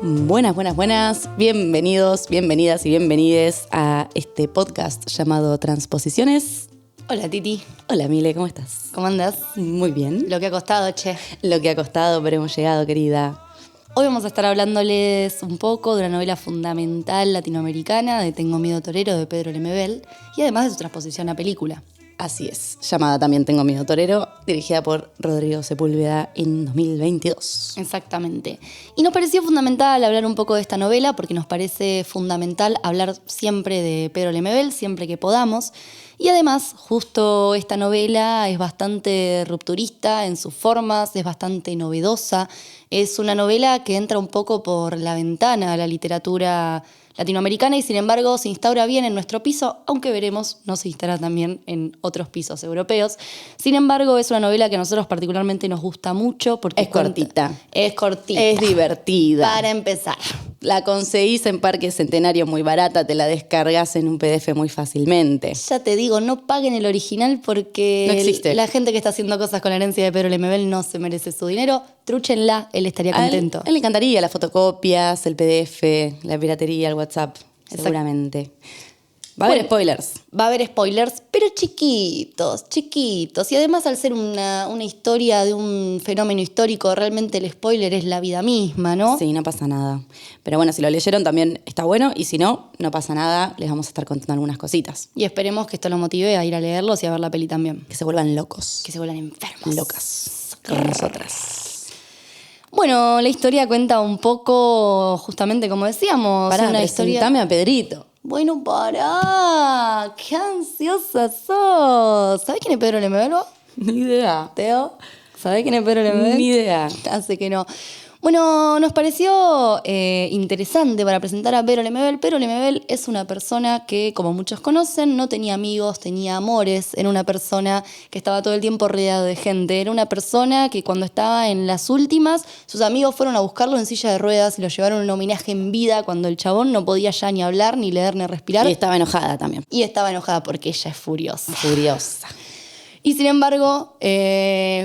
Buenas, buenas, buenas. Bienvenidos, bienvenidas y bienvenides a este podcast llamado Transposiciones. Hola, Titi. Hola, Mile, ¿cómo estás? ¿Cómo andás? Muy bien. Lo que ha costado, che. Lo que ha costado, pero hemos llegado, querida. Hoy vamos a estar hablándoles un poco de una novela fundamental latinoamericana de Tengo miedo torero de Pedro Lemebel y además de su transposición a película. Así es, llamada también Tengo miedo torero, dirigida por Rodrigo Sepúlveda en 2022. Exactamente. Y nos pareció fundamental hablar un poco de esta novela porque nos parece fundamental hablar siempre de Pedro Lemebel, siempre que podamos. Y además, justo esta novela es bastante rupturista en sus formas, es bastante novedosa. Es una novela que entra un poco por la ventana a la literatura latinoamericana y sin embargo se instaura bien en nuestro piso, aunque veremos no se instala también en otros pisos europeos. Sin embargo, es una novela que a nosotros particularmente nos gusta mucho porque Es cortita. Es cortita. Es divertida. Para empezar. La conseguís en Parque Centenario muy barata, te la descargas en un PDF muy fácilmente. Ya te digo, no paguen el original porque no existe. La gente que está haciendo cosas con la herencia de Pedro Lemebel no se merece su dinero. Trúchenla, él estaría contento. A él le encantaría las fotocopias, el PDF, la piratería, el WhatsApp, seguramente. Va a haber spoilers. Va a haber spoilers, pero chiquitos, chiquitos. Y además, al ser una historia de un fenómeno histórico, realmente el spoiler es la vida misma, ¿no? Sí, no pasa nada. Pero bueno, si lo leyeron también está bueno. Y si no, no pasa nada. Les vamos a estar contando algunas cositas. Y esperemos que esto los motive a ir a leerlos y a ver la peli también. Que se vuelvan locos. Que se vuelvan enfermos. Locas. Como nosotras. Bueno, la historia cuenta un poco, justamente como decíamos, Pará, una historia... presentame a Pedrito. Bueno, pará, qué ansiosa sos. ¿Sabés quién es Pedro Lemebel vos? Ni idea. Teo, ¿sabés quién es Pedro Lemebel? Ni idea. Hace que no. Bueno, nos pareció interesante para presentar a Pedro Lemebel. Pedro Lemebel es una persona que, como muchos conocen, no tenía amigos, tenía amores. Era una persona que estaba todo el tiempo rodeado de gente. Era una persona que cuando estaba en las últimas, sus amigos fueron a buscarlo en silla de ruedas y lo llevaron a un homenaje en vida cuando el chabón no podía ya ni hablar, ni leer, ni respirar. Y estaba enojada también. Y estaba enojada porque ella es furiosa. Furiosa. Y sin embargo,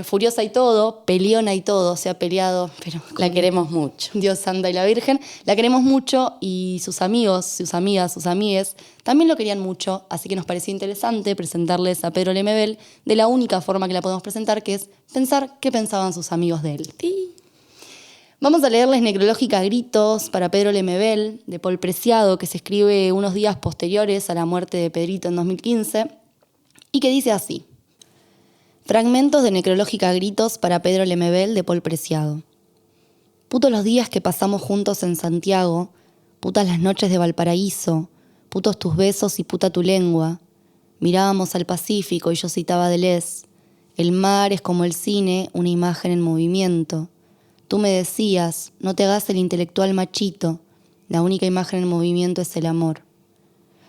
furiosa y todo, peleona y todo, se ha peleado, pero la queremos mucho. Dios Santa y la Virgen, la queremos mucho y sus amigos, sus amigas, sus amigues también lo querían mucho, así que nos pareció interesante presentarles a Pedro Lemebel de la única forma que la podemos presentar, que es pensar qué pensaban sus amigos de él. Sí. Vamos a leerles Necrológica a gritos para Pedro Lemebel, de Paul Preciado, que se escribe unos días posteriores a la muerte de Pedrito en 2015, y que dice así. Fragmentos de Necrológica a gritos para Pedro Lemebel de Paul Preciado. Putos los días que pasamos juntos en Santiago, putas las noches de Valparaíso, putos tus besos y puta tu lengua. Mirábamos al Pacífico y yo citaba Deleuze. El mar es como el cine, una imagen en movimiento. Tú me decías, no te hagas el intelectual machito, la única imagen en movimiento es el amor.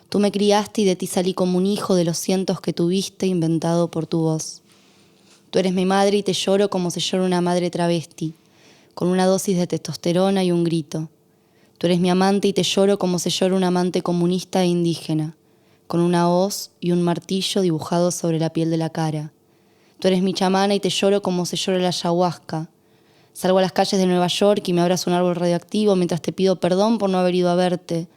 Tú me criaste y de ti salí como un hijo de los cientos que tuviste inventado por tu voz. Tú eres mi madre y te lloro como se llora una madre travesti, con una dosis de testosterona y un grito. Tú eres mi amante y te lloro como se llora un amante comunista e indígena, con una hoz y un martillo dibujados sobre la piel de la cara. Tú eres mi chamana y te lloro como se llora la ayahuasca. Salgo a las calles de Nueva York y me abrazo un árbol radioactivo mientras te pido perdón por no haber ido a verte,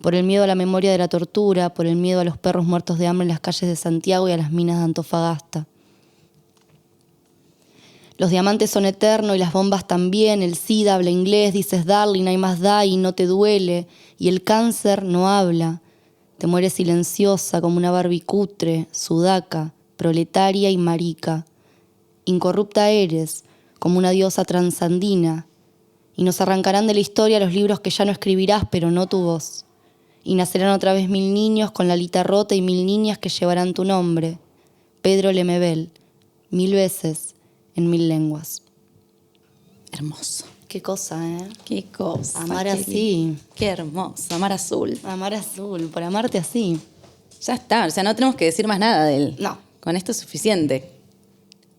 por el miedo a la memoria de la tortura, por el miedo a los perros muertos de hambre en las calles de Santiago y a las minas de Antofagasta. Los diamantes son eternos y las bombas también, el SIDA habla inglés, dices darling, hay más da y no te duele, y el cáncer no habla. Te mueres silenciosa como una barbicutre, sudaca, proletaria y marica. Incorrupta eres, como una diosa transandina, y nos arrancarán de la historia los libros que ya no escribirás, pero no tu voz. Y nacerán otra vez 1000 niños con la alita rota y 1000 niñas que llevarán tu nombre. Pedro Lemebel, 1000 veces, en 1000 lenguas. Hermoso. Qué cosa, ¿eh? Qué cosa. Amar así. Qué hermoso. Amar azul. Amar azul, por amarte así. Ya está. O sea, no tenemos que decir más nada de él. No. Con esto es suficiente.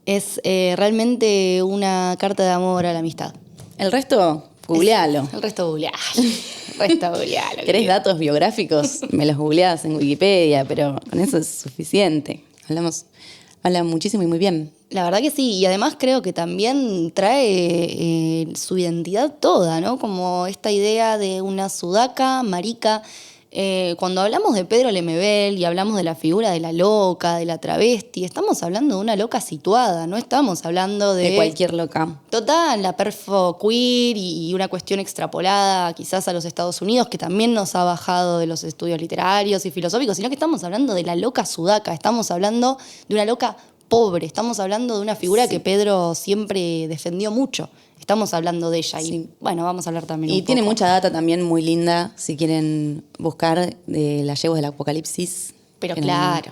Es realmente una carta de amor a la amistad. El resto, googlealo. El resto googlealo. El resto googlealo. ¿Querés datos biográficos? Me los googleás en Wikipedia, pero con eso es suficiente. Habla muchísimo y muy bien. La verdad que sí, y además creo que también trae su identidad toda, ¿no? Como esta idea de una sudaca, marica. Cuando hablamos de Pedro Lemebel y hablamos de la figura de la loca, de la travesti, estamos hablando de una loca situada, no estamos hablando De cualquier loca. Total, la perfo queer y una cuestión extrapolada quizás a los Estados Unidos, que también nos ha bajado de los estudios literarios y filosóficos, sino que estamos hablando de la loca sudaca, estamos hablando de una loca pobre, estamos hablando de una figura que Pedro siempre defendió mucho. Estamos hablando de ella y bueno, vamos a hablar también un poco. Y tiene mucha data también muy linda, si quieren buscar, de las yeguas del Apocalipsis. Pero claro.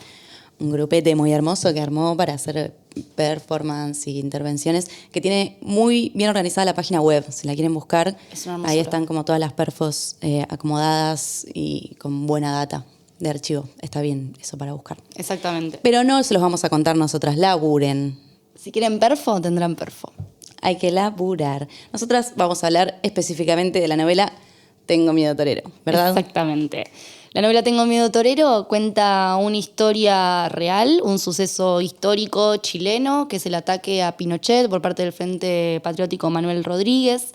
Un grupete muy hermoso que armó para hacer performance y intervenciones, que tiene muy bien organizada la página web, si la quieren buscar. Es una hermosura. Ahí están como todas las perfos acomodadas y con buena data de archivo. Está bien eso para buscar. Exactamente. Pero no se los vamos a contar nosotras, laburen. Si quieren perfo, tendrán perfo. Hay que laburar. Nosotras vamos a hablar específicamente de la novela Tengo miedo torero, ¿verdad? Exactamente. La novela Tengo miedo torero cuenta una historia real, un suceso histórico chileno, que es el ataque a Pinochet por parte del Frente Patriótico Manuel Rodríguez.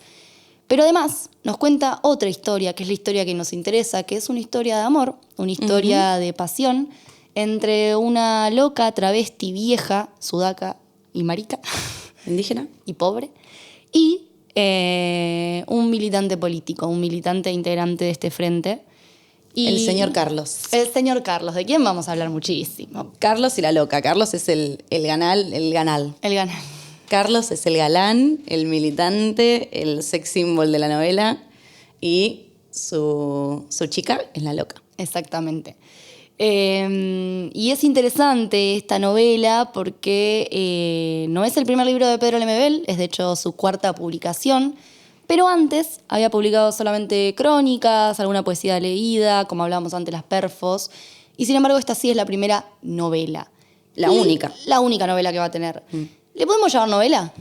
Pero además nos cuenta otra historia, que es la historia que nos interesa, que es una historia de amor, una historia de pasión entre una loca travesti vieja, sudaca y marica. ¿Indígena? Y pobre, y un militante político, un militante integrante de este frente. Y el señor Carlos. El señor Carlos, de quien vamos a hablar muchísimo. Carlos y la loca. Carlos es el ganal. El ganal. Carlos es el galán, el militante, el sex symbol de la novela y su chica es la loca. Exactamente. Y es interesante esta novela porque no es el primer libro de Pedro Lemebel, es de hecho su cuarta publicación, pero antes había publicado solamente crónicas, alguna poesía leída, como hablábamos antes, las perfos, y sin embargo esta sí es la primera novela. La única. La única novela que va a tener. ¿Le podemos llamar novela?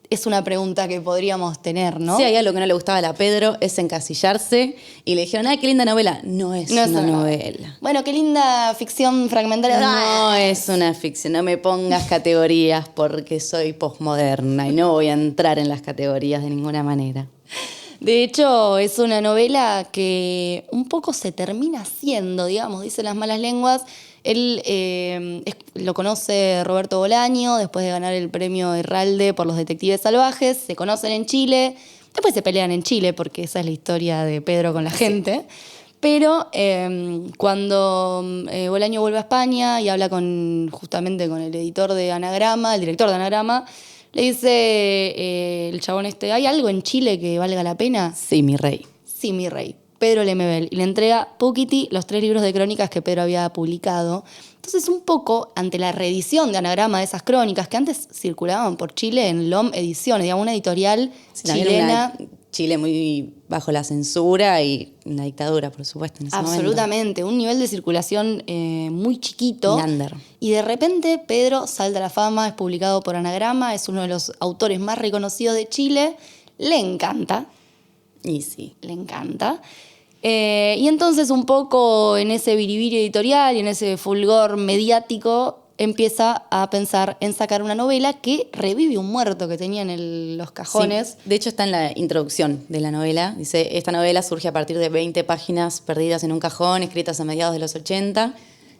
Es una pregunta que podríamos tener, ¿no? Sí, hay algo que no le gustaba a la Pedro, es encasillarse. Y le dijeron, qué linda novela. No es una novela. Bueno, qué linda ficción fragmentaria. No es una ficción. No me pongas categorías porque soy posmoderna y no voy a entrar en las categorías de ninguna manera. De hecho, es una novela que un poco se termina haciendo, digamos, dicen las malas lenguas. Él lo conoce Roberto Bolaño después de ganar el premio Herralde por Los Detectives Salvajes. Se conocen en Chile, después se pelean en Chile porque esa es la historia de Pedro con la gente. Pero cuando Bolaño vuelve a España y habla justamente con el editor de Anagrama, el director de Anagrama, le dice el chabón ¿hay algo en Chile que valga la pena? Sí, mi rey. Sí, mi rey. Pedro Lemebel, y le entrega Pukiti los 3 libros de crónicas que Pedro había publicado. Entonces, un poco ante la reedición de Anagrama de esas crónicas que antes circulaban por Chile en LOM Ediciones, digamos, una editorial chilena. Chile muy bajo la censura y una dictadura, por supuesto, en ese Absolutamente, momento. Un nivel de circulación muy chiquito. Under. Y de repente Pedro salta a la fama, es publicado por Anagrama, es uno de los autores más reconocidos de Chile, le encanta. Y sí. Le encanta. Y entonces un poco en ese biribiri editorial y en ese fulgor mediático empieza a pensar en sacar una novela que revive un muerto que tenía en los cajones. Sí. De hecho está en la introducción de la novela. Dice, esta novela surge a partir de 20 páginas perdidas en un cajón, escritas a mediados de los 80,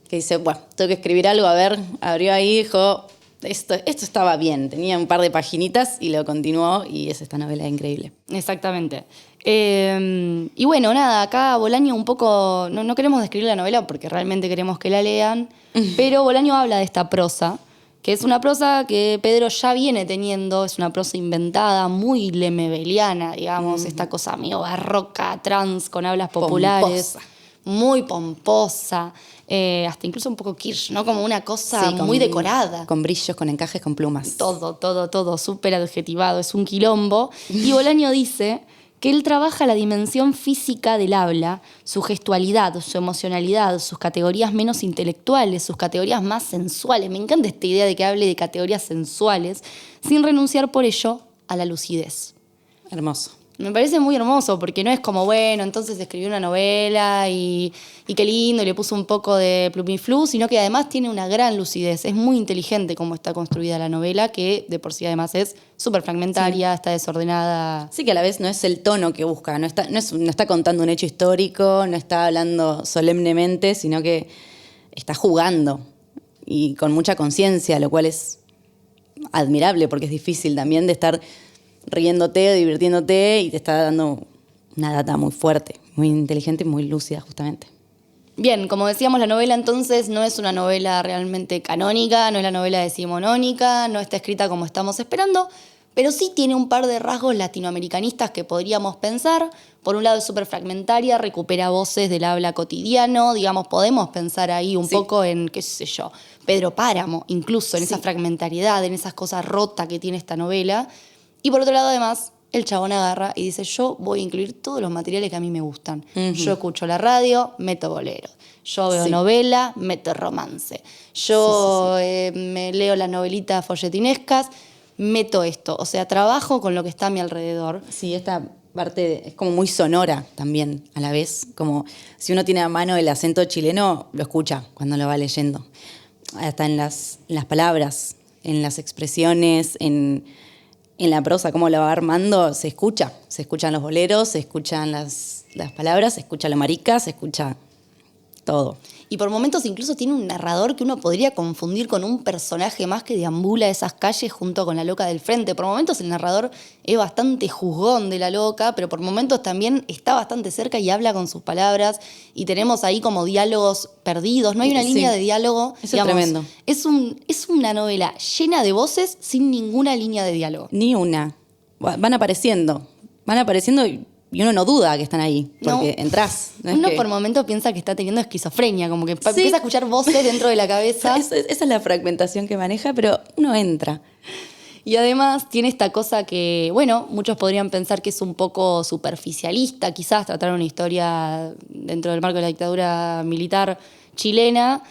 que dice, bueno, tengo que escribir algo, a ver, abrió ahí, dijo, esto estaba bien, tenía un par de paginitas y lo continuó y es esta novela increíble. Exactamente. Y bueno, nada, acá Bolaño un poco, no queremos describir la novela porque realmente queremos que la lean, pero Bolaño habla de esta prosa, que es una prosa que Pedro ya viene teniendo, es una prosa inventada, muy lemebeliana, digamos, esta cosa medio barroca, trans, con hablas populares. Pomposa. Muy pomposa, hasta incluso un poco Kirsch, ¿no? Como una cosa muy decorada. Con brillos, con encajes, con plumas. Todo, súper adjetivado, es un quilombo. Y Bolaño dice que él trabaja la dimensión física del habla, su gestualidad, su emocionalidad, sus categorías menos intelectuales, sus categorías más sensuales. Me encanta esta idea de que hable de categorías sensuales, sin renunciar por ello a la lucidez. Hermoso. Me parece muy hermoso porque no es como, bueno, entonces escribió una novela y qué lindo, y le puso un poco de plumiflu, sino que además tiene una gran lucidez. Es muy inteligente cómo está construida la novela, que de por sí además es súper fragmentaria, está desordenada. Sí, que a la vez no es el tono que busca, no está contando un hecho histórico, no está hablando solemnemente, sino que está jugando y con mucha conciencia, lo cual es admirable porque es difícil también de estar riéndote, divirtiéndote y te está dando una data muy fuerte, muy inteligente y muy lúcida justamente. Bien, como decíamos, la novela entonces no es una novela realmente canónica, no es la novela decimonónica, no está escrita como estamos esperando, pero sí tiene un par de rasgos latinoamericanistas que podríamos pensar. Por un lado es súper fragmentaria, recupera voces del habla cotidiano, digamos, podemos pensar ahí un poco en, qué sé yo, Pedro Páramo, incluso en esa fragmentariedad, en esas cosas rotas que tiene esta novela. Y por otro lado, además, el chabón agarra y dice, yo voy a incluir todos los materiales que a mí me gustan. Yo escucho la radio, meto bolero. Yo veo novela, meto romance. Yo me leo las novelitas folletinescas, meto esto. O sea, trabajo con lo que está a mi alrededor. Sí, esta parte es como muy sonora también, a la vez. Como si uno tiene a mano el acento chileno, lo escucha cuando lo va leyendo. Hasta en las palabras, en las expresiones, en la prosa, cómo la va armando, se escuchan los boleros, se escuchan las palabras, se escucha la marica, se escucha todo. Y por momentos incluso tiene un narrador que uno podría confundir con un personaje más que deambula esas calles junto con la loca del frente. Por momentos el narrador es bastante juzgón de la loca, pero por momentos también está bastante cerca y habla con sus palabras. Y tenemos ahí como diálogos perdidos. No hay una línea de diálogo. Eso digamos, es tremendo. Es una novela llena de voces sin ninguna línea de diálogo. Ni una. Van apareciendo y uno no duda que están ahí, porque entrás. Uno por momentos piensa que está teniendo esquizofrenia, como que empieza a escuchar voces dentro de la cabeza. Esa es la fragmentación que maneja, pero uno entra. Y además tiene esta cosa que, bueno, muchos podrían pensar que es un poco superficialista, quizás tratar una historia dentro del marco de la dictadura militar chilena,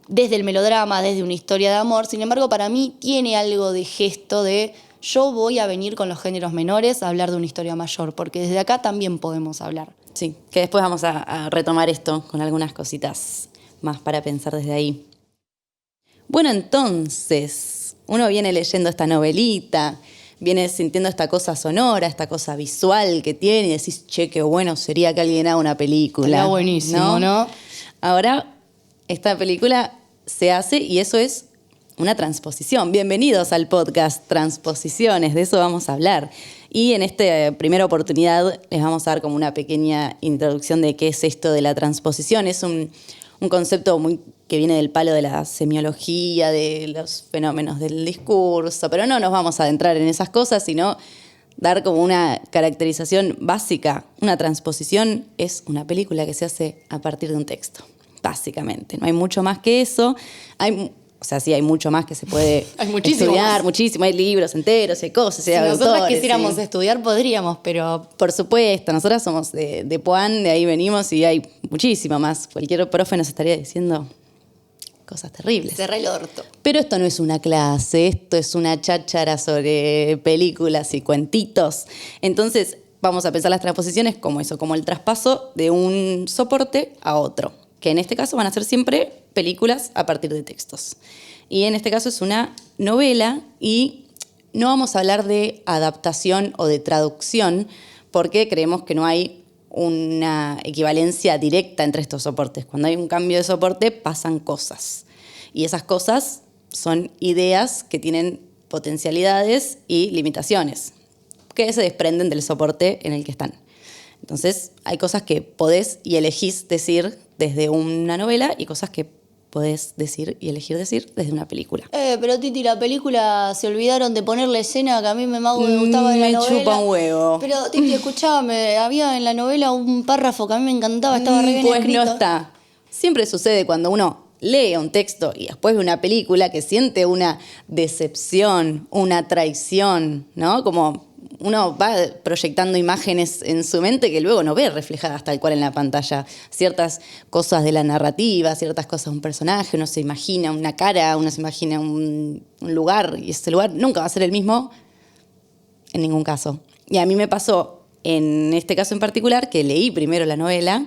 desde el melodrama, desde una historia de amor. Sin embargo, para mí tiene algo de gesto de yo voy a venir con los géneros menores a hablar de una historia mayor, porque desde acá también podemos hablar. Sí, que después vamos a retomar esto con algunas cositas más para pensar desde ahí. Bueno, entonces, uno viene leyendo esta novelita, viene sintiendo esta cosa sonora, esta cosa visual que tiene, y decís, che, qué bueno sería que alguien haga una película. Está buenísimo, ¿no? Ahora, esta película se hace y eso es una transposición. Bienvenidos al podcast Transposiciones, de eso vamos a hablar. Y en esta primera oportunidad les vamos a dar como una pequeña introducción de qué es esto de la transposición. Es un concepto que viene del palo de la semiología, de los fenómenos del discurso, pero no nos vamos a adentrar en esas cosas, sino dar como una caracterización básica. Una transposición es una película que se hace a partir de un texto, básicamente. No hay mucho más que eso. Sí, hay mucho más que se puede estudiar, muchísimo. Hay libros enteros, hay cosas. Si nosotras quisiéramos estudiar, podríamos, pero... Por supuesto, nosotras somos de Puan, de ahí venimos y hay muchísimo más. Cualquier profe nos estaría diciendo cosas terribles. Cerrá el orto. Pero esto no es una clase, esto es una cháchara sobre películas y cuentitos. Entonces, vamos a pensar las transposiciones como eso, como el traspaso de un soporte a otro, que en este caso van a ser siempre películas a partir de textos. Y en este caso es una novela y no vamos a hablar de adaptación o de traducción porque creemos que no hay una equivalencia directa entre estos soportes. Cuando hay un cambio de soporte pasan cosas. Y esas cosas son ideas que tienen potencialidades y limitaciones que se desprenden del soporte en el que están. Entonces, hay cosas que podés y elegís decir desde una novela y cosas que podés decir y elegir decir desde una película. Pero Titi, la película se olvidaron de poner la escena que a mí me gustaba de la novela. Me chupa un huevo. Pero Titi, escuchame, había en la novela un párrafo que a mí me encantaba, estaba re bien escrito. Pues no está. Siempre sucede cuando uno lee un texto y después ve una película que siente una decepción, una traición, ¿no? Como uno va proyectando imágenes en su mente que luego no ve reflejadas tal cual en la pantalla. Ciertas cosas de la narrativa, ciertas cosas de un personaje, uno se imagina una cara, uno se imagina un lugar, y ese lugar nunca va a ser el mismo en ningún caso. Y a mí me pasó en este caso en particular, que leí primero la novela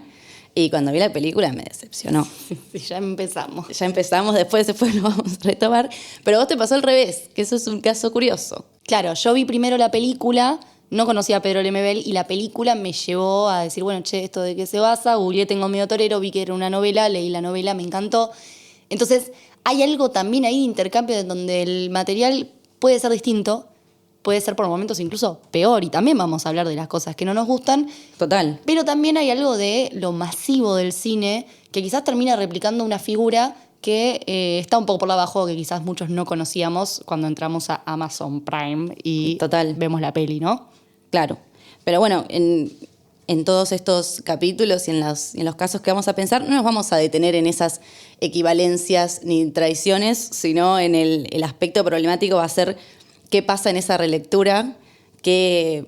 y cuando vi la película me decepcionó. Sí, ya empezamos. Ya empezamos, después lo vamos a retomar. Pero a vos te pasó al revés, que eso es un caso curioso. Claro, yo vi primero la película, no conocía a Pedro Lemebel y la película me llevó a decir, bueno, che, ¿esto de qué se basa? Googleé Tengo miedo torero, vi que era una novela, leí la novela, me encantó. Entonces, hay algo también ahí de intercambio en donde el material puede ser distinto, puede ser por momentos incluso peor, y también vamos a hablar de las cosas que no nos gustan. Total. Pero también hay algo de lo masivo del cine que quizás termina replicando una figura que está un poco por abajo, que quizás muchos no conocíamos cuando entramos a Amazon Prime y Total. vemos la peli, ¿no? Claro. Pero bueno, en todos estos capítulos y en los casos que vamos a pensar, no nos vamos a detener en esas equivalencias ni traiciones, sino en el aspecto problemático va a ser qué pasa en esa relectura, qué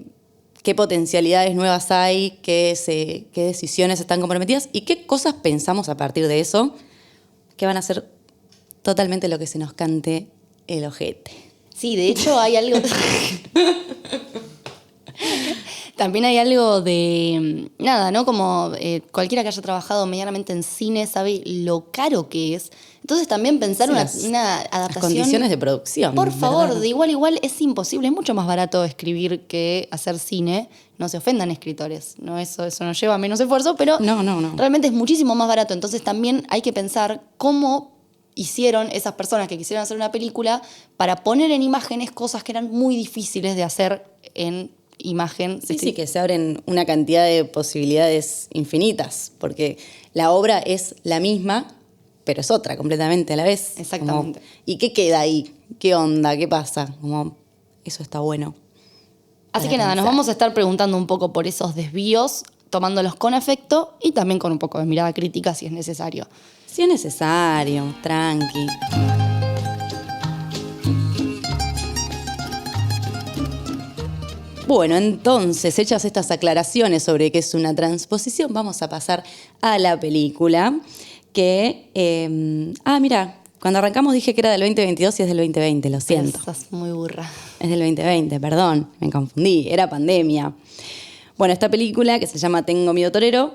potencialidades nuevas hay, qué decisiones están comprometidas y qué cosas pensamos a partir de eso, que van a ser totalmente lo que se nos cante el ojete. Sí, de hecho hay algo... También hay algo de, nada, ¿no? Como cualquiera que haya trabajado medianamente en cine sabe lo caro que es. Entonces también pensar Sí, una adaptación... Las condiciones de producción. Por favor, ¿verdad? de igual a igual es imposible. Es mucho más barato escribir que hacer cine. No se ofendan escritores. No, eso nos lleva a menos esfuerzo, pero No. realmente es muchísimo más barato. Entonces también hay que pensar cómo hicieron esas personas que quisieron hacer una película para poner en imágenes cosas que eran muy difíciles de hacer en imagen. Sí, que se abren una cantidad de posibilidades infinitas, porque la obra es la misma, pero es otra completamente a la vez. Exactamente. ¿Y qué queda ahí? ¿Qué onda? ¿Qué pasa? Eso está bueno. Así que nada, nos vamos a estar preguntando un poco por esos desvíos, tomándolos con afecto y también con un poco de mirada crítica si es necesario. Si es necesario, tranqui. Bueno, entonces, hechas estas aclaraciones sobre qué es una transposición, vamos a pasar a la película que... mira, cuando arrancamos dije que era del 2022 y es del 2020, lo siento. Estás muy burra. Es del 2020, perdón, me confundí, era pandemia. Bueno, esta película, que se llama Tengo miedo torero,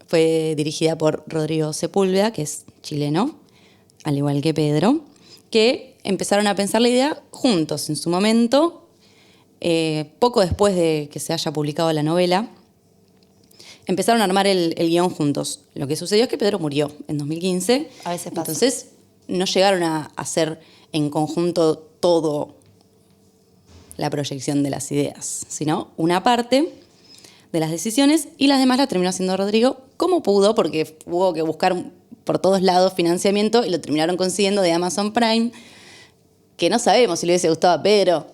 fue dirigida por Rodrigo Sepúlveda, que es chileno, al igual que Pedro, que empezaron a pensar la idea juntos en su momento. Poco después de que se haya publicado la novela, empezaron a armar el guión juntos. Lo que sucedió es que Pedro murió en 2015. A veces pasa. Entonces, no llegaron a hacer en conjunto todo la proyección de las ideas, sino una parte de las decisiones y las demás las terminó haciendo Rodrigo como pudo, porque hubo que buscar por todos lados financiamiento y lo terminaron consiguiendo de Amazon Prime, que no sabemos si le hubiese gustado a Pedro.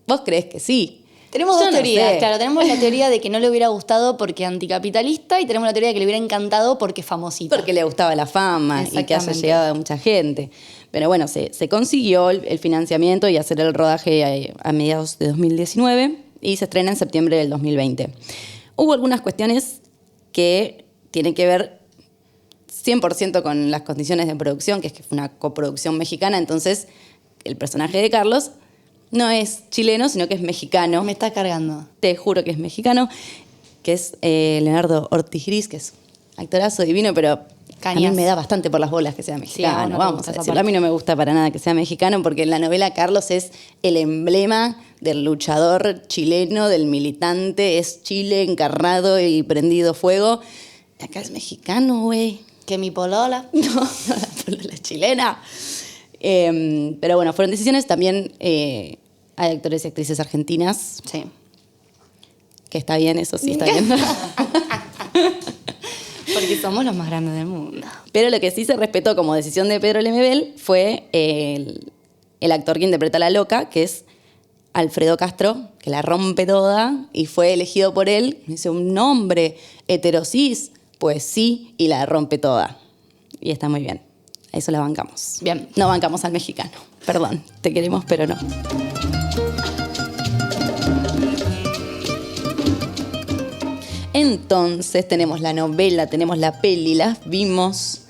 ¿Vos creés que sí? Tenemos Yo dos no teorías, sé. claro. Tenemos la teoría de que no le hubiera gustado porque anticapitalista y tenemos la teoría de que le hubiera encantado porque famosita. Porque le gustaba la fama y que haya Exactamente. llegado a mucha gente. Pero bueno, se consiguió el financiamiento y hacer el rodaje a mediados de 2019 y se estrena en septiembre del 2020. Hubo algunas cuestiones que tienen que ver 100% con las condiciones de producción, que es que fue una coproducción mexicana, entonces el personaje de Carlos no es chileno, sino que es mexicano. Me está cargando. Te juro que es mexicano, que es Leonardo Ortiz Gris, que es actorazo divino, pero a mí Cañas. me da bastante por las bolas que sea mexicano. no te Vamos gusta a esa decirlo. A mí no me gusta para nada que sea mexicano, porque en la novela Carlos es el emblema del luchador chileno, del militante, es Chile encarnado y prendido fuego. Acá es mexicano, güey. Que mi polola. No, la polola es chilena. Pero bueno, fueron decisiones. También hay actores y actrices argentinas, Sí. que está bien, eso sí está bien. Porque somos los más grandes del mundo. Pero lo que sí se respetó como decisión de Pedro Lemebel fue el actor que interpreta a la loca, que es Alfredo Castro, que la rompe toda y fue elegido por él. Dice, un hombre heterosis, pues sí, y la rompe toda. Y está muy bien. A eso la bancamos. Bien. No bancamos al mexicano. Perdón, te queremos, pero no. Entonces tenemos la novela, tenemos la peli, las vimos.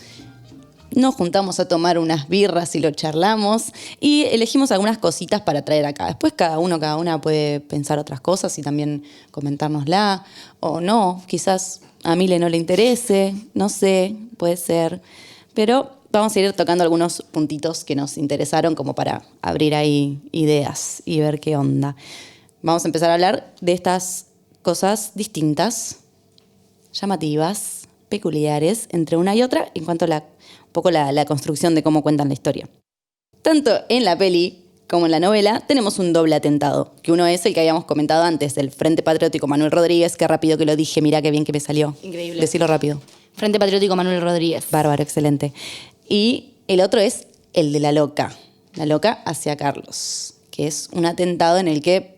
nos juntamos a tomar unas birras y lo charlamos y elegimos algunas cositas para traer acá. Después cada una puede pensar otras cosas y también comentárnosla o no. Quizás a Mile no le interese, no sé, puede ser. Pero vamos a ir tocando algunos puntitos que nos interesaron como para abrir ahí ideas y ver qué onda. Vamos a empezar a hablar de estas cosas distintas, llamativas, peculiares entre una y otra en cuanto a un poco la construcción de cómo cuentan la historia. Tanto en la peli como en la novela tenemos un doble atentado, que uno es el que habíamos comentado antes, del Frente Patriótico Manuel Rodríguez, qué rápido que lo dije, mirá qué bien que me salió. Increíble. Decirlo rápido. Frente Patriótico Manuel Rodríguez. Bárbaro, excelente. Y el otro es el de la loca hacia Carlos, que es un atentado en el que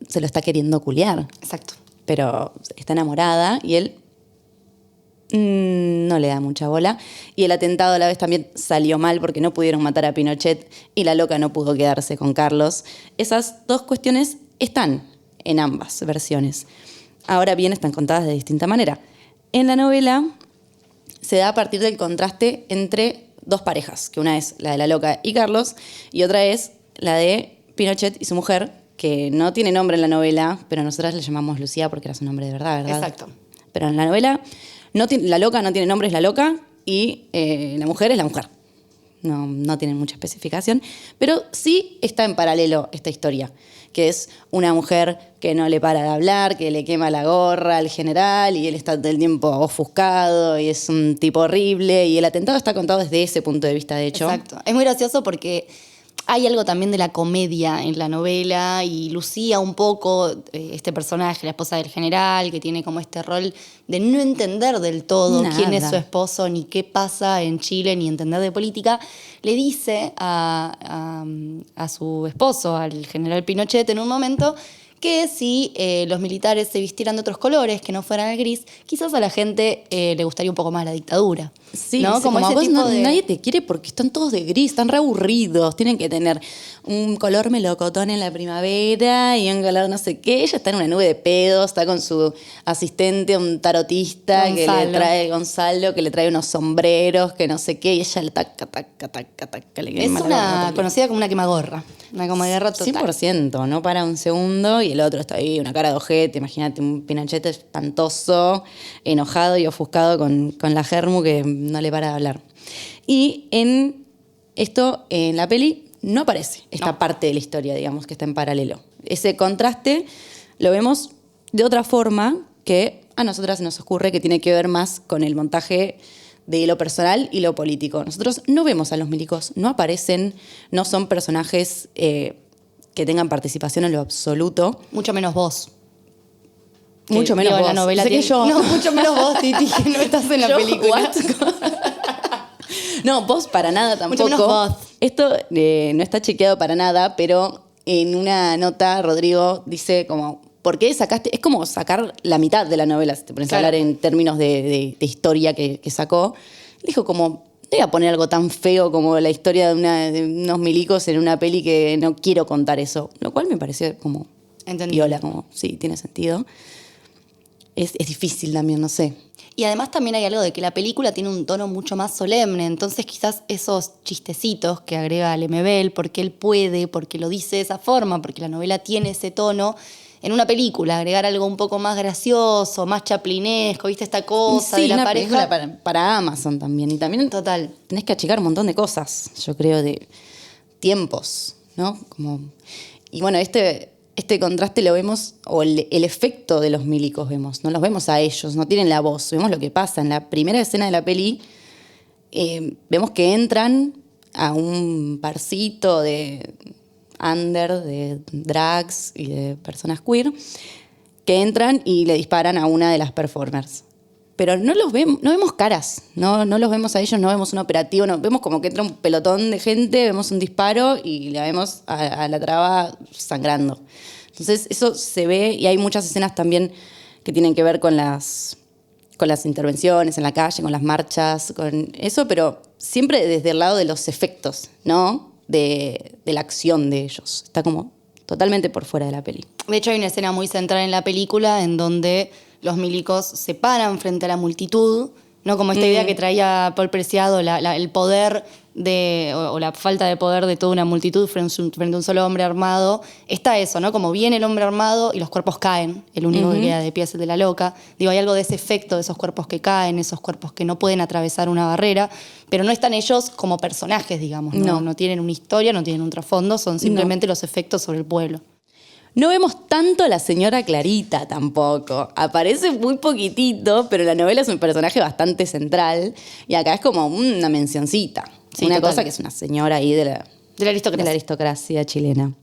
se lo está queriendo culiar. Exacto. Pero está enamorada y él no le da mucha bola. Y el atentado a la vez también salió mal porque no pudieron matar a Pinochet y la loca no pudo quedarse con Carlos. Esas dos cuestiones están en ambas versiones. Ahora bien, están contadas de distinta manera. En la novela se da a partir del contraste entre dos parejas, que una es la de la loca y Carlos y otra es la de Pinochet y su mujer, que no tiene nombre en la novela, pero nosotras le llamamos Lucía porque era su nombre de verdad, ¿verdad? Exacto. Pero en la novela la loca no tiene nombre, es la loca, y la mujer es la mujer. No tienen mucha especificación, pero sí está en paralelo esta historia, que es una mujer que no le para de hablar, que le quema la gorra al general y él está todo el tiempo ofuscado y es un tipo horrible, y el atentado está contado desde ese punto de vista, de hecho. Exacto. Es muy gracioso porque hay algo también de la comedia en la novela y Lucía un poco, este personaje, la esposa del general, que tiene como este rol de no entender del todo quién es su esposo, ni qué pasa en Chile, ni entender de política, le dice a su esposo, al general Pinochet, en un momento que si los militares se vistieran de otros colores, que no fueran el gris, quizás a la gente le gustaría un poco más la dictadura. Sí, ¿no? sí, como ese a vos tipo de... nadie te quiere porque están todos de gris, están re aburridos, tienen que tener un color melocotón en la primavera y un color no sé qué. Ella está en una nube de pedos, está con su asistente, un tarotista Gonzalo, que le trae unos sombreros, que no sé qué, y ella le taca, le Es una conocida como una quemagorra, una quemagorra total. 100%, no para un segundo, y el otro está ahí, una cara de ojete, imagínate un Pinochet espantoso, enojado y ofuscado con la germu que no le para de hablar. Y en la peli no aparece esta parte de la historia, digamos, que está en paralelo. Ese contraste lo vemos de otra forma que a nosotras nos ocurre, que tiene que ver más con el montaje de lo personal y lo político. Nosotros no vemos a los milicos, no aparecen, no son personajes que tengan participación en lo absoluto. Mucho menos vos. Mucho menos vos. La novela sé que yo. No, mucho menos vos, Titi, que no estás en la película. No, vos para nada tampoco. Mucho menos vos. Esto no está chequeado para nada, pero en una nota Rodrigo dice como, ¿por qué sacaste? Es como sacar la mitad de la novela, si te pones a hablar en términos de historia que sacó. Dijo como, no voy a poner algo tan feo como la historia de unos milicos en una peli que no quiero contar eso. Lo cual me pareció como viola, como, sí, tiene sentido. Es difícil también, no sé. Y además también hay algo de que la película tiene un tono mucho más solemne, entonces quizás esos chistecitos que agrega Lemebel, porque él puede, porque lo dice de esa forma, porque la novela tiene ese tono, en una película agregar algo un poco más gracioso, más chaplinesco, ¿viste? Esta cosa de la pareja. Para Amazon también. Y también total, tenés que achicar un montón de cosas, yo creo, de tiempos, ¿no? Y bueno, este contraste lo vemos, o el efecto de los milicos vemos, no los vemos a ellos, no tienen la voz, vemos lo que pasa. En la primera escena de la peli vemos que entran a un barcito de drags y de personas queer, que entran y le disparan a una de las performers. Pero no vemos caras, no los vemos a ellos, no vemos un operativo, no, vemos como que entra un pelotón de gente, vemos un disparo y la vemos a la traba sangrando. Entonces eso se ve, y hay muchas escenas también que tienen que ver con las intervenciones en la calle, con las marchas, con eso, pero siempre desde el lado de los efectos, ¿no? De la acción de ellos. Está como totalmente por fuera de la peli. De hecho hay una escena muy central en la película en donde los milicos se paran frente a la multitud ¿no? Como esta idea que traía Paul Preciado, el poder o la falta de poder de toda una multitud frente a un solo hombre armado. Está eso, ¿no? Como viene el hombre armado y los cuerpos caen. El único que queda de pie es el de la loca. Digo, hay algo de ese efecto de esos cuerpos que caen, esos cuerpos que no pueden atravesar una barrera, pero no están ellos como personajes, digamos. No tienen una historia, no tienen un trasfondo, son simplemente los efectos sobre el pueblo. No vemos tanto a la señora Clarita tampoco. Aparece muy poquitito, pero la novela es un personaje bastante central. Y acá es como una mencioncita. Sí, una total. cosa que es una señora ahí de la aristocracia chilena.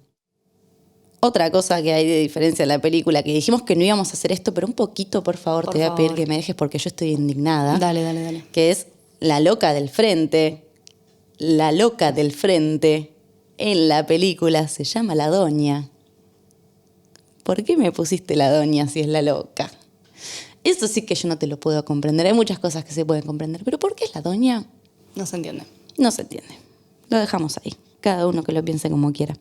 Otra cosa que hay de diferencia en la película, que dijimos que no íbamos a hacer esto, pero un poquito, por favor, te voy a pedir que me dejes porque yo estoy indignada. Dale. Que es la loca del frente. La loca del frente en la película se llama la doña. ¿Por qué me pusiste la doña si es la loca? Eso sí que yo no te lo puedo comprender. Hay muchas cosas que se pueden comprender, pero ¿por qué es la doña? No se entiende. No se entiende. Lo dejamos ahí. Cada uno que lo piense como quiera.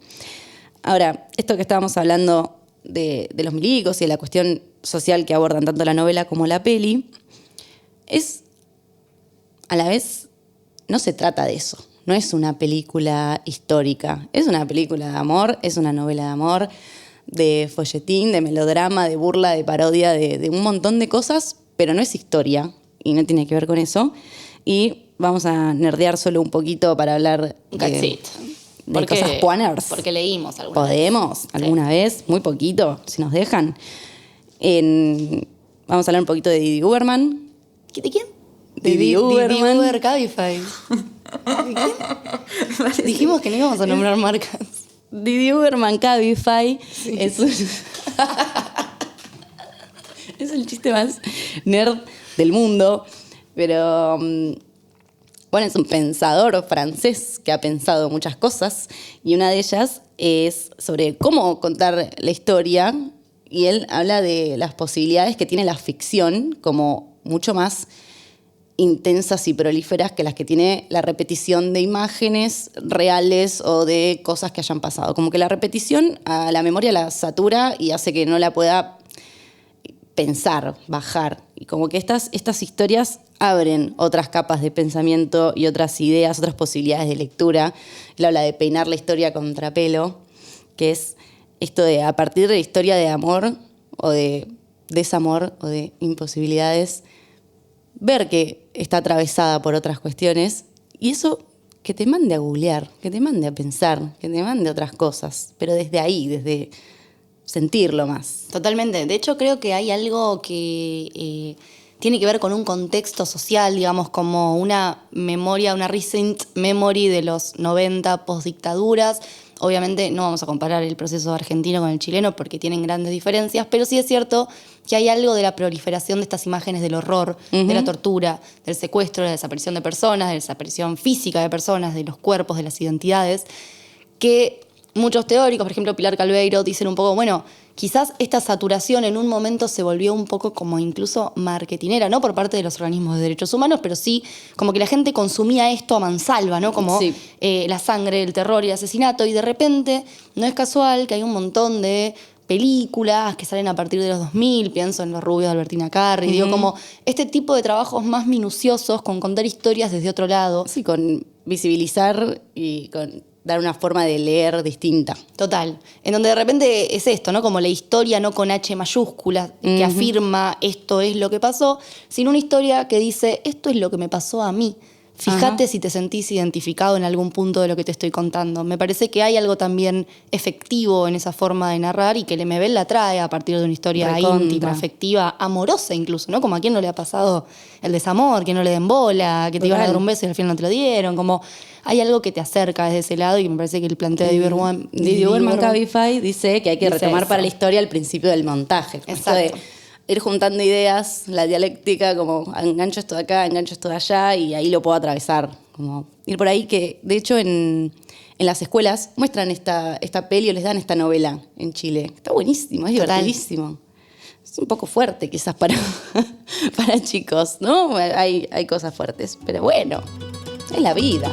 Ahora, esto que estábamos hablando de los milicos y de la cuestión social que abordan tanto la novela como la peli, es, a la vez, no se trata de eso. No es una película histórica. Es una película de amor, es una novela de amor, de folletín, de melodrama, de burla, de parodia, de un montón de cosas, pero no es historia y no tiene que ver con eso. Y vamos a nerdear solo un poquito para hablar de cosas puaners. Porque leímos alguna ¿Podemos? vez. ¿Alguna vez? Muy poquito, si nos dejan. Vamos a hablar un poquito de Didi Uberman. ¿De quién? Didi Uberman. Didi Cabify. ¿De quién? Dijimos que no íbamos a nombrar marcas. Didi Uberman Cabify es el chiste más nerd del mundo, pero bueno, es un pensador francés que ha pensado muchas cosas y una de ellas es sobre cómo contar la historia y él habla de las posibilidades que tiene la ficción como mucho más intensas y prolíferas que las que tiene la repetición de imágenes reales o de cosas que hayan pasado. Como que la repetición a la memoria la satura y hace que no la pueda pensar, bajar. Y como que estas historias abren otras capas de pensamiento y otras ideas, otras posibilidades de lectura. Él habla de peinar la historia contrapelo, que es esto de a partir de la historia de amor o de desamor o de imposibilidades, ver que está atravesada por otras cuestiones y eso que te mande a googlear, que te mande a pensar, que te mande a otras cosas, pero desde ahí, desde sentirlo más. Totalmente. De hecho, creo que hay algo que tiene que ver con un contexto social, digamos, como una memoria, una recent memory de los 90 postdictaduras. Obviamente no vamos a comparar el proceso argentino con el chileno porque tienen grandes diferencias, pero sí es cierto que hay algo de la proliferación de estas imágenes del horror, de la tortura, del secuestro, de la desaparición de personas, de la desaparición física de personas, de los cuerpos, de las identidades, que muchos teóricos, por ejemplo Pilar Calveiro, dicen un poco, bueno, quizás esta saturación en un momento se volvió un poco como incluso marketinera, no por parte de los organismos de derechos humanos, pero sí como que la gente consumía esto a mansalva, ¿no? Como sí. La sangre, el terror y el asesinato, y de repente no es casual que hay un montón de películas que salen a partir de los 2000, pienso en Los rubios de Albertina Carri, digo, como este tipo de trabajos más minuciosos con contar historias desde otro lado. Sí, con visibilizar y con dar una forma de leer distinta. Total. En donde de repente es esto, ¿no? Como la historia no con H mayúscula, que afirma esto es lo que pasó, sino una historia que dice esto es lo que me pasó a mí. Fíjate si te sentís identificado en algún punto de lo que te estoy contando. Me parece que hay algo también efectivo en esa forma de narrar y que el MBL la trae a partir de una historia íntima, afectiva, amorosa incluso, ¿no? Como a quien no le ha pasado el desamor, que no le den bola, que te iban a dar un beso y al final no te lo dieron. Como hay algo que te acerca desde ese lado y me parece que el planteo de Didi Uberman Cabify dice que hay que retomar eso. para la historia el principio del montaje. Exacto. Esto de ir juntando ideas, la dialéctica, como engancho esto de acá, engancho esto de allá y ahí lo puedo atravesar. Como ir por ahí que, de hecho, en las escuelas muestran esta peli o les dan esta novela en Chile. Está buenísimo, es divertidísimo. Es un poco fuerte quizás para chicos, ¿no? Hay cosas fuertes, pero bueno, es la vida.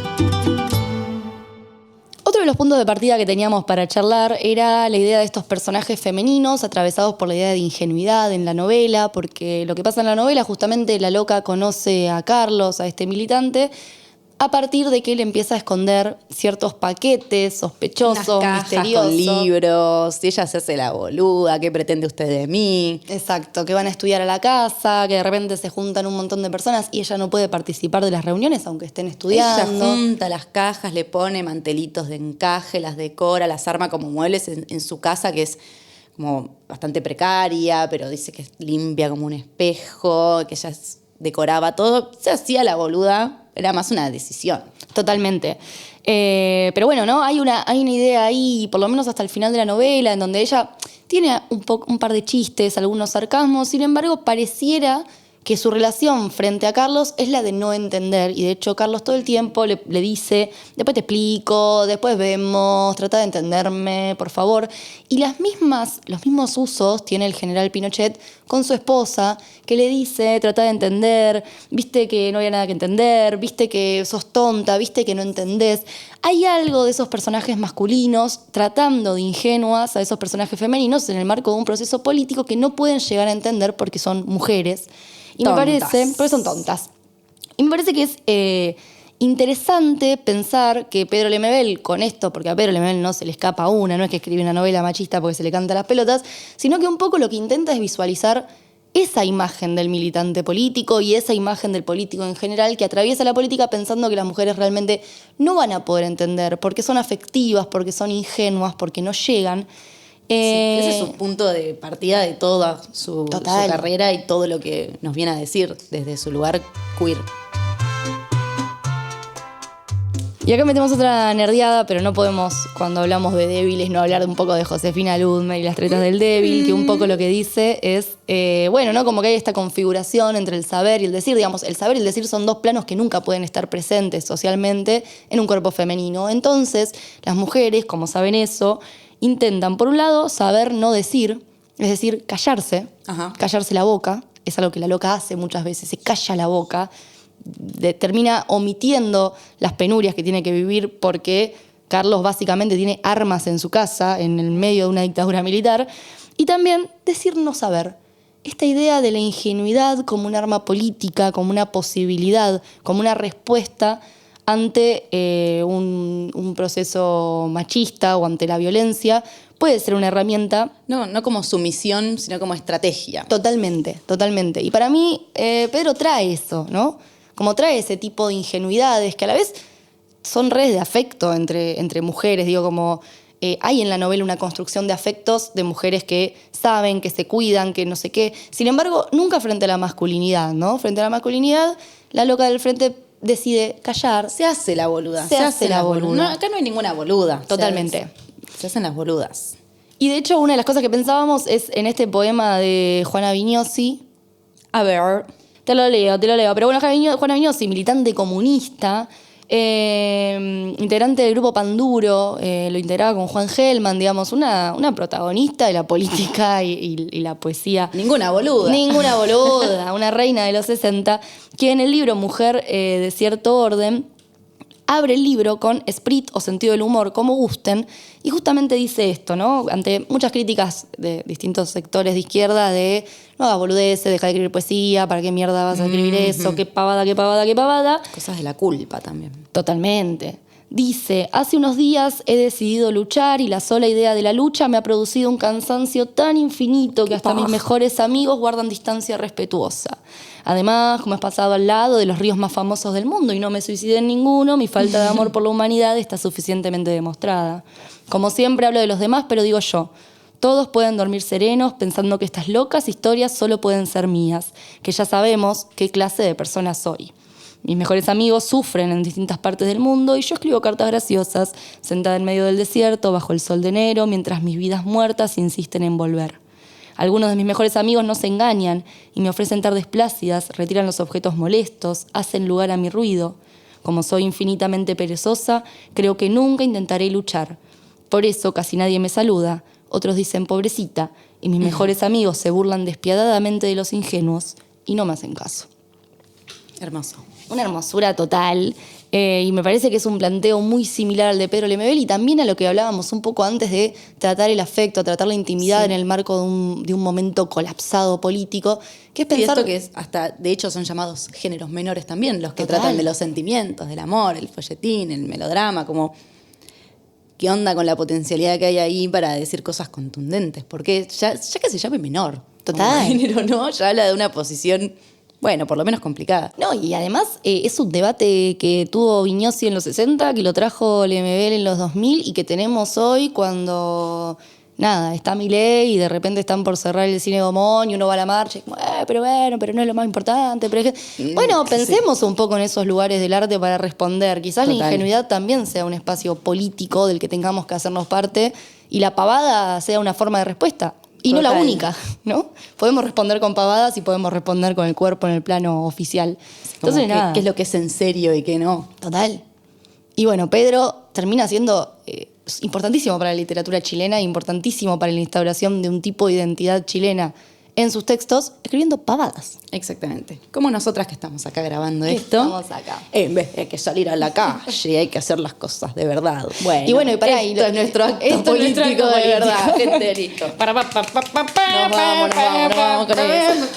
Otro de los puntos de partida que teníamos para charlar era la idea de estos personajes femeninos atravesados por la idea de ingenuidad en la novela, porque lo que pasa en la novela, justamente la loca conoce a Carlos, a este militante, a partir de que él empieza a esconder ciertos paquetes sospechosos, Unas cajas misteriosos. con libros, y ella se hace la boluda, ¿qué pretende usted de mí? Exacto, que van a estudiar a la casa, que de repente se juntan un montón de personas y ella no puede participar de las reuniones aunque estén estudiando. Ella junta las cajas, le pone mantelitos de encaje, las decora, las arma como muebles en su casa, que es como bastante precaria, pero dice que es limpia como un espejo, que ella decoraba todo. Se hacía la boluda, era más una decisión. Totalmente. Pero bueno, ¿no? Hay una idea ahí, por lo menos hasta el final de la novela, en donde ella tiene un par de chistes, algunos sarcasmos, sin embargo, pareciera que su relación frente a Carlos es la de no entender, y de hecho Carlos todo el tiempo le dice, después te explico, después vemos, trata de entenderme, por favor. Y los mismos usos tiene el general Pinochet con su esposa, que le dice, trata de entender, viste que no había nada que entender, viste que sos tonta, viste que no entendés. Hay algo de esos personajes masculinos tratando de ingenuas a esos personajes femeninos en el marco de un proceso político que no pueden llegar a entender porque son mujeres. Y tontas. me parece, porque son tontas. Y me parece que es interesante pensar que Pedro Lemebel con esto, porque a Pedro Lemebel no se le escapa una, no es que escribe una novela machista porque se le canta las pelotas, sino que un poco lo que intenta es visualizar esa imagen del militante político y esa imagen del político en general que atraviesa la política pensando que las mujeres realmente no van a poder entender porque son afectivas, porque son ingenuas, porque no llegan. Sí, ese es su punto de partida de toda su carrera y todo lo que nos viene a decir desde su lugar queer. Y acá metemos otra nerdeada, pero no podemos, cuando hablamos de débiles, no hablar un poco de Josefina Ludmer y las tretas del débil, que un poco lo que dice es, bueno, ¿no? Como que hay esta configuración entre el saber y el decir. Digamos, el saber y el decir son dos planos que nunca pueden estar presentes socialmente en un cuerpo femenino. Entonces, las mujeres, como saben eso, intentan, por un lado, saber no decir, es decir, callarse, callarse la boca. Es algo que la loca hace muchas veces, se calla la boca, termina omitiendo las penurias que tiene que vivir porque Carlos básicamente tiene armas en su casa en el medio de una dictadura militar. Y también decir no saber. Esta idea de la ingenuidad como un arma política, como una posibilidad, como una respuesta ante un proceso machista o ante la violencia, puede ser una herramienta. No como sumisión, sino como estrategia. Totalmente, totalmente. Y para mí, Pedro trae eso, ¿no? Como trae ese tipo de ingenuidades que a la vez son redes de afecto entre mujeres. Digo, como hay en la novela una construcción de afectos de mujeres que saben, que se cuidan, que no sé qué. Sin embargo, nunca frente a la masculinidad, ¿no? Frente a la masculinidad, la loca del frente decide callar. Se hace la boluda. Se hace la boluda. No, acá no hay ninguna boluda. Totalmente. Se hacen las boludas. Y de hecho, una de las cosas que pensábamos es en este poema de Juana Vignosi. A ver. Te lo leo. Pero bueno, Juana Vignosi, militante comunista, integrante del grupo Panduro, lo integraba con Juan Gelman, digamos, una protagonista de la política y la poesía. Ninguna boluda. Ninguna boluda, una reina de los 60, que en el libro Mujer de cierto orden abre el libro con esprit o sentido del humor, como gusten, y justamente dice esto, ¿no? Ante muchas críticas de distintos sectores de izquierda de no hagas boludeces, deja de escribir poesía, ¿para qué mierda vas a escribir eso? Qué pavada, qué pavada, qué pavada. Cosas de la culpa también. Totalmente. Dice, hace unos días he decidido luchar y la sola idea de la lucha me ha producido un cansancio tan infinito que hasta mis mejores amigos guardan distancia respetuosa. Además, como he pasado al lado de los ríos más famosos del mundo y no me suicidé en ninguno, mi falta de amor por la humanidad está suficientemente demostrada. Como siempre hablo de los demás, pero digo yo, todos pueden dormir serenos pensando que estas locas historias solo pueden ser mías, que ya sabemos qué clase de persona soy. Mis mejores amigos sufren en distintas partes del mundo y yo escribo cartas graciosas, sentada en medio del desierto, bajo el sol de enero, mientras mis vidas muertas insisten en volver. Algunos de mis mejores amigos no se engañan y me ofrecen tardes plácidas, retiran los objetos molestos, hacen lugar a mi ruido. Como soy infinitamente perezosa, creo que nunca intentaré luchar. Por eso casi nadie me saluda, otros dicen pobrecita, y mis mejores amigos se burlan despiadadamente de los ingenuos y no me hacen caso. Hermoso. Una hermosura total. Y me parece que es un planteo muy similar al de Pedro Lemebel y también a lo que hablábamos un poco antes de tratar el afecto, tratar la intimidad en el marco de un momento colapsado político, que es Y pensar... esto que es hasta, de hecho, son llamados géneros menores también, los que Total. tratan de los sentimientos, del amor, el folletín, el melodrama, como qué onda con la potencialidad que hay ahí para decir cosas contundentes, porque ya que se llame menor, Total. como género, ¿no? Ya habla de una posición, bueno, por lo menos complicada. No, y además es un debate que tuvo Vignosi en los 60, que lo trajo Lemebel en los 2000 y que tenemos hoy cuando, nada, está Milei y de repente están por cerrar el cine Gomón y uno va a la marcha y como, pero no es lo más importante. Pero bueno, pensemos un poco en esos lugares del arte para responder. Quizás la Total. ingenuidad también sea un espacio político del que tengamos que hacernos parte y la pavada sea una forma de respuesta. Y no la Total. única, ¿no? Podemos responder con pavadas y podemos responder con el cuerpo en el plano oficial. Entonces, Como, nada. ¿qué es lo que es en serio y qué no? Total. Y bueno, Pedro termina siendo importantísimo para la literatura chilena, importantísimo para la instauración de un tipo de identidad chilena en sus textos, escribiendo pavadas. Exactamente. Como nosotras que estamos acá grabando Que esto. estamos acá. En vez de que salir a la calle, hay que hacer las cosas de verdad. Bueno, Y bueno, y pará, esto es nuestro acto esto es político nuestro acto de político. verdad, gente, listo. Nos vamos con eso.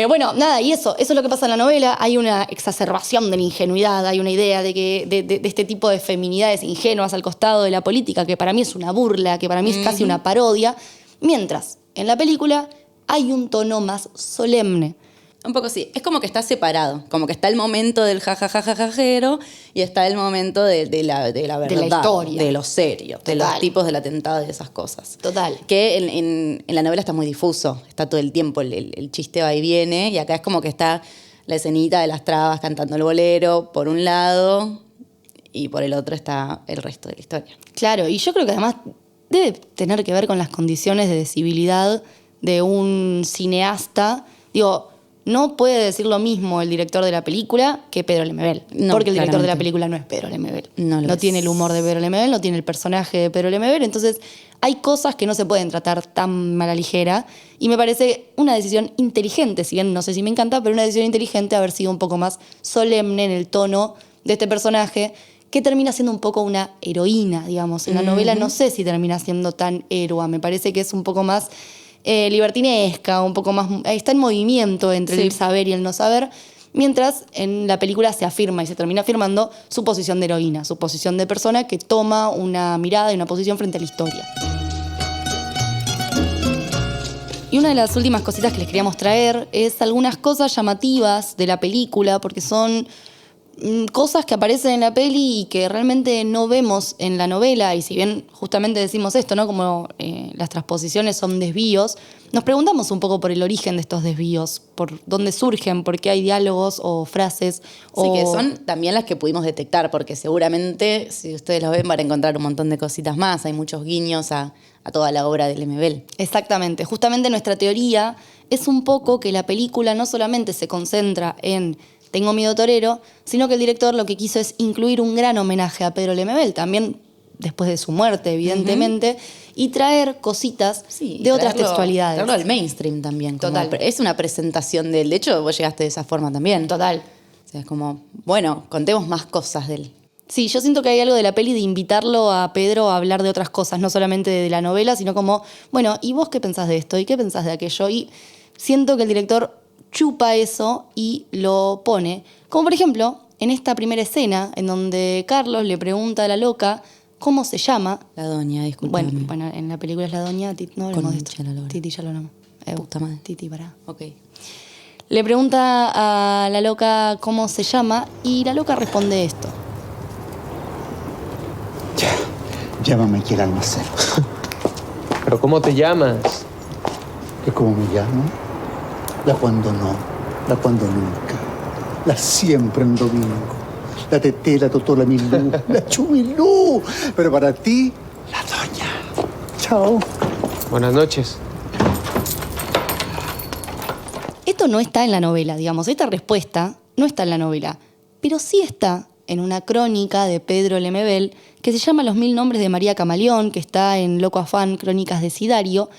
Bueno, nada, y eso es lo que pasa en la novela. Hay una exacerbación de la ingenuidad, hay una idea de que de este tipo de feminidades ingenuas al costado de la política, que para mí es una burla, que para mí es casi una parodia, mientras en la película hay un tono más solemne. Un poco sí, es como que está separado, como que está el momento del jajajajajajero y está el momento de la verdad, historia. de lo serio, de los Total. tipos del atentado y de esas cosas. Total. Que en la novela está muy difuso, está todo el tiempo, el chiste va y viene, y acá es como que está la escenita de las trabas cantando el bolero por un lado y por el otro está el resto de la historia. Claro, y yo creo que además debe tener que ver con las condiciones de decibilidad de un cineasta. Digo, no puede decir lo mismo el director de la película que Pedro Lemebel. No, porque el director de la claramente. película no es Pedro Lemebel. No lo es. Tiene el humor de Pedro Lemebel, no tiene el personaje de Pedro Lemebel. Entonces, hay cosas que no se pueden tratar tan a la ligera. Y me parece una decisión inteligente, si bien no sé si me encanta, pero una decisión inteligente haber sido un poco más solemne en el tono de este personaje, que termina siendo un poco una heroína, digamos. En la novela no sé si termina siendo tan héroa. Me parece que es un poco más libertinesca, un poco más... Está en movimiento entre el saber y el no saber, mientras en la película se afirma y se termina afirmando su posición de heroína, su posición de persona que toma una mirada y una posición frente a la historia. Y una de las últimas cositas que les queríamos traer es algunas cosas llamativas de la película, porque son cosas que aparecen en la peli y que realmente no vemos en la novela, y si bien justamente decimos esto, ¿no? Como las transposiciones son desvíos, nos preguntamos un poco por el origen de estos desvíos, por dónde surgen, por qué hay diálogos o frases. Sí, que son también las que pudimos detectar, porque seguramente, si ustedes lo ven, van a encontrar un montón de cositas más. Hay muchos guiños a toda la obra de Lemebel. Exactamente. Justamente nuestra teoría es un poco que la película no solamente se concentra en Tengo miedo torero, sino que el director lo que quiso es incluir un gran homenaje a Pedro Lemebel, también después de su muerte, evidentemente, y traer cositas de otras textualidades. Traerlo al mainstream también. Total. Es una presentación de él. De hecho, vos llegaste de esa forma también. Total. O sea, es como, bueno, contemos más cosas de él. Sí, yo siento que hay algo de la peli de invitarlo a Pedro a hablar de otras cosas, no solamente de la novela, sino como, bueno, ¿y vos qué pensás de esto? ¿Y qué pensás de aquello? Y siento que el director chupa eso y lo pone. Como por ejemplo, en esta primera escena, en donde Carlos le pregunta a la loca cómo se llama. La doña, disculpame. Bueno, en la película es la doña, no hablemos de esto. Concha la lora. Titi, ya lo hablamos. Puta madre. Titi, pará. Ok. Le pregunta a la loca cómo se llama y la loca responde esto. Llámame aquí al almacén. ¿Pero cómo te llamas? ¿Que cómo me llamo? La cuando no, la cuando nunca, la siempre en domingo, la teté, la totó, la milú, la chumilú. Pero para ti, la doña. Chao. Buenas noches. Esto no está en la novela, digamos. Esta respuesta no está en la novela, pero sí está en una crónica de Pedro Lemebel que se llama Los 1000 nombres de María Camaleón, que está en Loco Afán, Crónicas de Sidario,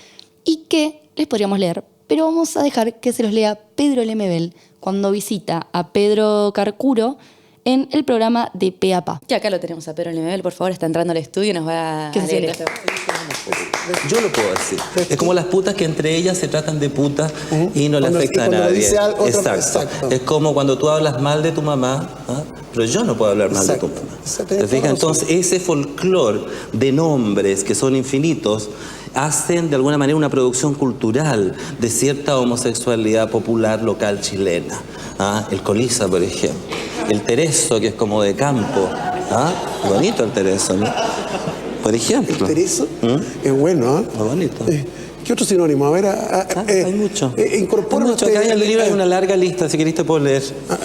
y que les podríamos leer, pero vamos a dejar que se los lea Pedro Lemebel cuando visita a Pedro Carcuro en el programa de Pe a Pa. Que acá lo tenemos a Pedro Lemebel, por favor, está entrando al estudio y nos va a ¿Qué se leer siente? esto. Yo lo puedo decir. Es como las putas que entre ellas se tratan de putas y no le Cuando- afecta a cuando nadie. dice algo, otra- Exacto. exacto. Es como cuando tú hablas mal de tu mamá, ¿ah? Pero yo no puedo hablar mal de tu Exacto. mamá. Exacto. ¿Te fijas? Entonces, ese folclore de nombres que son infinitos hacen de alguna manera una producción cultural de cierta homosexualidad popular local chilena. ¿Ah? El Colisa, por ejemplo. El Tereso, que es como de campo. ¿Ah? Bonito el Tereso, ¿no? Por ejemplo. ¿Tereso? Es bueno, ¿eh? Muy bonito. ¿Qué otro sinónimo? A ver, Hay mucho. Incorpora Hay mucho. usted- Acá en el libro hay una larga lista, si querés te puedo leer.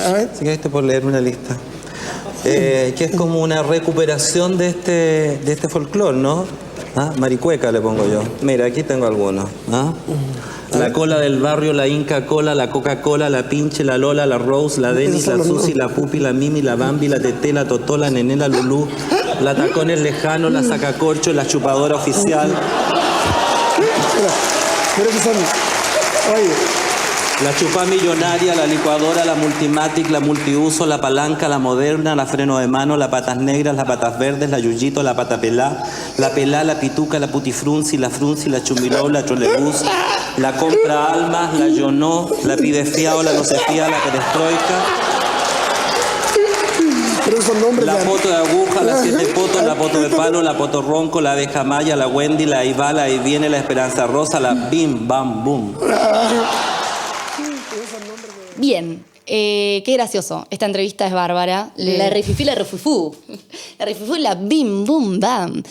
A ver. Si querés te puedo leer una lista. Que es como una recuperación de este folclore, ¿no? ¿Ah? Maricueca le pongo yo. Mira, aquí tengo algunos. ¿Ah? La cola del barrio, la Inca Cola, la Coca-Cola, la Pinche, la Lola, la Rose, la Denis, la Susi, la Pupi, la Mimi, la Bambi, la Tete, la Totó, la Nené, la Lulú, la Tacones Lejano, la Sacacorcho, la Chupadora Oficial, Pero que son... Oye, la Chupá Millonaria, la Licuadora, la Multimatic, la Multiuso, la Palanca, la Moderna, la Freno de Mano, la Patas Negras, la Patas Verdes, la Yuyito, la Pata Pelá, la Pituca, la Putifrunzi, la Chumiló, la Trolebús, la Compra Almas, la Yonó, la Pide Fiao, la No Se Fía, la Perestroika, pero esos nombres... la Poto de Aguja, la Siete Potos, la Poto de Palo, la Poto Ronco, la Abeja Maya, la Wendy, la Ibala, ahí viene la Esperanza Rosa, la Bim Bam Boom. Bien, qué gracioso. Esta entrevista es bárbara. La rififí, la refufú. La rififú, la bim, bum, bam.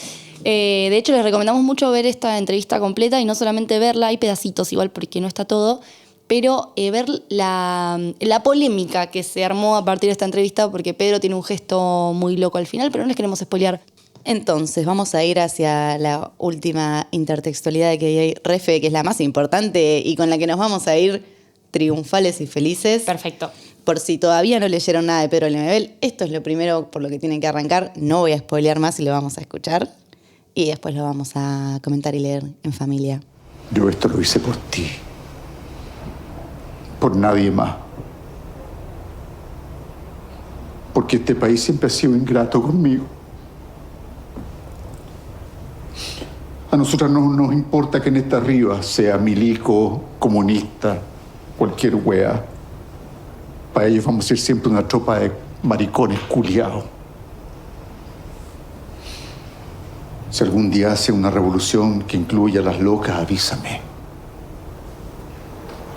De hecho, les recomendamos mucho ver esta entrevista completa y no solamente verla, hay pedacitos igual porque no está todo, pero ver la polémica que se armó a partir de esta entrevista porque Pedro tiene un gesto muy loco al final, pero no les queremos spoilear. Entonces, vamos a ir hacia la última intertextualidad de que hay Refe, que es la más importante y con la que nos vamos a ir triunfales y felices. Perfecto. Por si todavía no leyeron nada de Pedro Lemebel, esto es lo primero por lo que tienen que arrancar. No voy a spoilear más y lo vamos a escuchar. Y después lo vamos a comentar y leer en familia. Yo esto lo hice por ti. Por nadie más. Porque este país siempre ha sido ingrato conmigo. A nosotras no nos importa que en esta arriba sea milico, comunista, cualquier wea. Para ellos vamos a ser siempre una tropa de maricones culiados. Si algún día hace una revolución que incluya a las locas, avísame.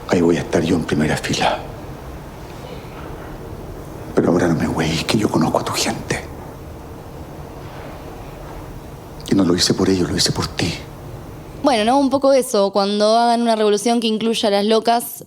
Ahí voy a estar yo en primera fila. Pero ahora no me güey, que yo conozco a tu gente. Y no lo hice por ellos, lo hice por ti. Bueno, no, un poco eso. Cuando hagan una revolución que incluya a las locas,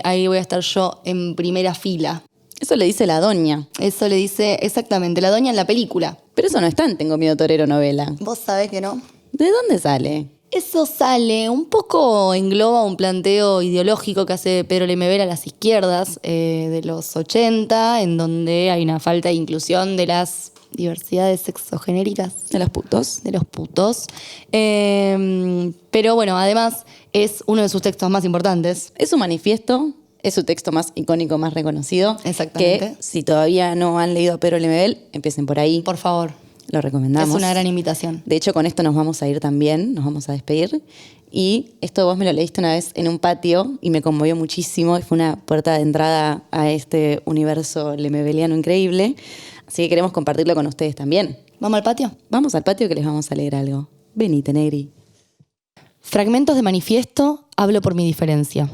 ahí voy a estar yo en primera fila. Eso le dice la doña. Eso le dice exactamente la doña en la película. Pero eso no está en Tengo Miedo Torero novela. ¿Vos sabés que no? ¿De dónde sale? Eso sale, un poco engloba un planteo ideológico que hace Pedro Lemebel a las izquierdas de los 80, en donde hay una falta de inclusión de las diversidades sexogenéricas. De los putos. De los putos. Pero bueno, además es uno de sus textos más importantes. Es su manifiesto, es su texto más icónico, más reconocido. Exactamente. Que si todavía no han leído a Pedro Lemebel, empiecen por ahí. Por favor, Lo recomendamos. es una gran invitación. De hecho, con esto nos vamos a ir también, nos vamos a despedir. Y esto vos me lo leíste una vez en un patio y me conmovió muchísimo. Y fue una puerta de entrada a este universo lemebeliano increíble. Así que queremos compartirlo con ustedes también. ¿Vamos al patio? Vamos al patio que les vamos a leer algo. Venite, Negri. Fragmentos de manifiesto, hablo por mi diferencia.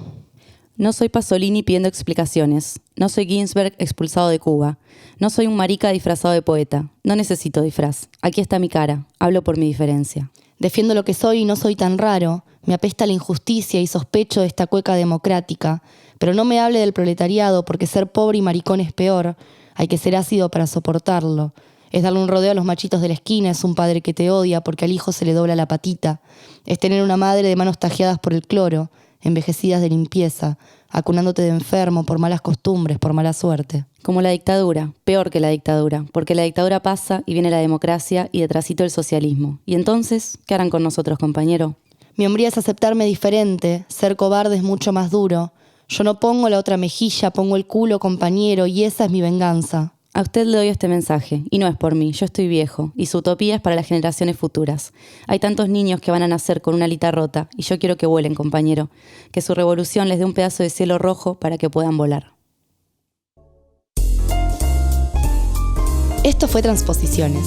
No soy Pasolini pidiendo explicaciones. No soy Ginsberg expulsado de Cuba. No soy un marica disfrazado de poeta. No necesito disfraz. Aquí está mi cara. Hablo por mi diferencia. Defiendo lo que soy y no soy tan raro. Me apesta la injusticia y sospecho de esta cueca democrática. Pero no me hable del proletariado porque ser pobre y maricón es peor. Hay que ser ácido para soportarlo. Es darle un rodeo a los machitos de la esquina, es un padre que te odia porque al hijo se le dobla la patita. Es tener una madre de manos tajeadas por el cloro, envejecidas de limpieza, acunándote de enfermo por malas costumbres, por mala suerte. Como la dictadura, peor que la dictadura, porque la dictadura pasa y viene la democracia y detrásito el socialismo. ¿Y entonces qué harán con nosotros, compañero? Mi hombría es aceptarme diferente, ser cobarde es mucho más duro. Yo no pongo la otra mejilla, pongo el culo, compañero, y esa es mi venganza. A usted le doy este mensaje, y no es por mí, yo estoy viejo, y su utopía es para las generaciones futuras. Hay tantos niños que van a nacer con una alita rota, y yo quiero que vuelen, compañero, que su revolución les dé un pedazo de cielo rojo para que puedan volar. Esto fue Transposiciones.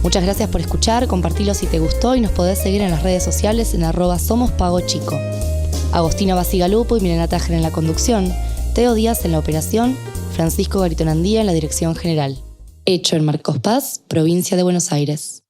Muchas gracias por escuchar, compartilo si te gustó y nos podés seguir en las redes sociales en @somospagochico. Agostina Basigalupo y Milena Tájer en la conducción, Teo Díaz en la operación, Francisco Garitonandía en la dirección general. Hecho en Marcos Paz, provincia de Buenos Aires.